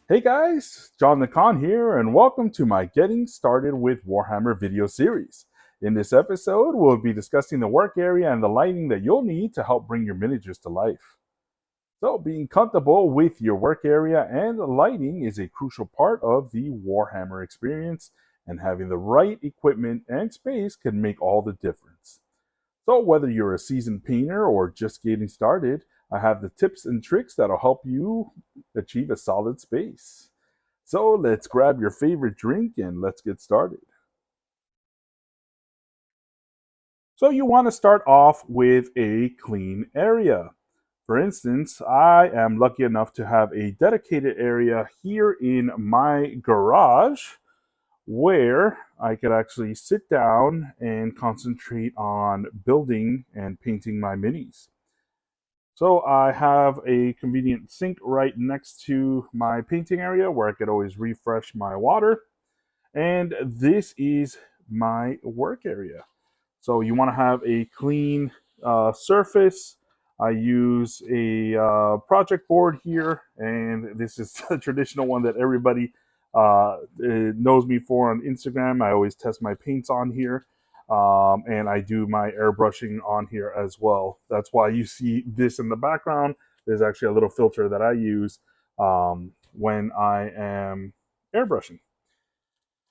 Hey guys, John the Con here, and welcome to my Getting Started with Warhammer video series. In this episode, we'll be discussing the work area and the lighting that you'll need to help bring your miniatures to life. So, being comfortable with your work area and lighting is a crucial part of the Warhammer experience, and having the right equipment and space can make all the difference. So, whether you're a seasoned painter or just getting started, I have the tips and tricks that'll help you achieve a solid space. So let's grab your favorite drink and let's get started. So you want to start off with a clean area. For instance, I am lucky enough to have a dedicated area here in my garage where I could actually sit down and concentrate on building and painting my minis. So I have a convenient sink right next to my painting area where I could always refresh my water. And this is my work area. So you want to have a clean surface. I use a project board here, and this is the traditional one that everybody knows me for on Instagram. I always test my paints on here. And I do my airbrushing on here as well. That's why you see this in the background. There's actually a little filter that I use when I am airbrushing.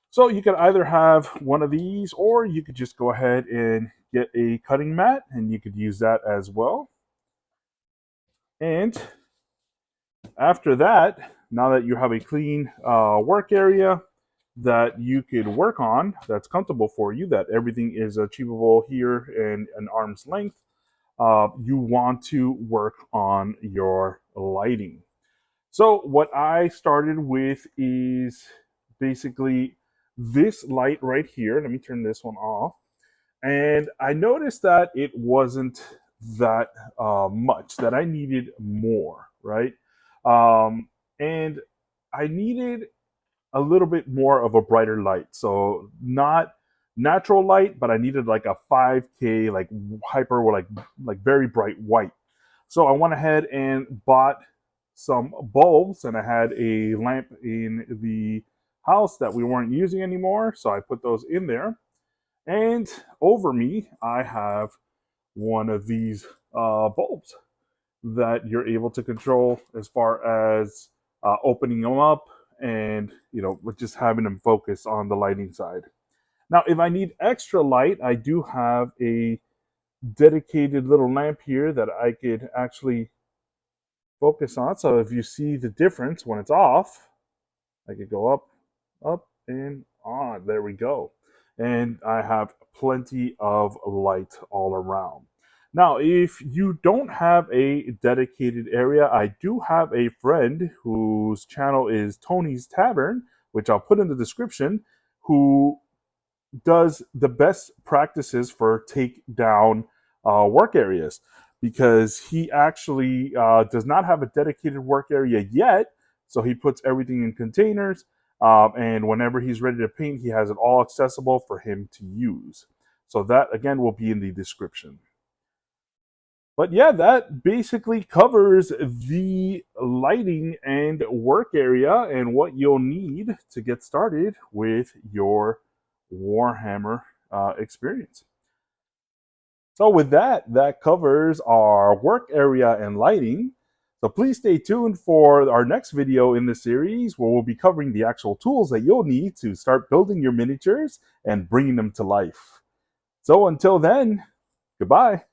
So you could either have one of these, or you could just go ahead and get a cutting mat, and you could use that as well. And after that, now that you have a clean work area that you could work on, that's comfortable for you, that everything is achievable here in an arm's length, you want to work on your lighting. So what I started with is basically this light right here. Let me turn this one off. And I noticed that it wasn't that much, that I needed more, right? And I needed a little bit more of a brighter light. So not natural light, but I needed like a 5K, like hyper, or like very bright white. So I went ahead and bought some bulbs, and I had a lamp in the house that we weren't using anymore. So I put those in there. And over me, I have one of these bulbs that you're able to control as far as opening them up, and with just having them focus on the lighting side. Now if I need extra light, I do have a dedicated little lamp here that I could actually focus on. So if you see the difference when it's off, I could go up and on. There we go. And I have plenty of light all around. Now, if you don't have a dedicated area, I do have a friend whose channel is Tony's Tavern, which I'll put in the description, who does the best practices for take down work areas, because he actually does not have a dedicated work area yet. So he puts everything in containers, and whenever he's ready to paint, he has it all accessible for him to use. So that, again, will be in the description. But yeah, that basically covers the lighting and work area and what you'll need to get started with your Warhammer experience. So with that, that covers our work area and lighting. So please stay tuned for our next video in the series, where we'll be covering the actual tools that you'll need to start building your miniatures and bringing them to life. So until then, goodbye.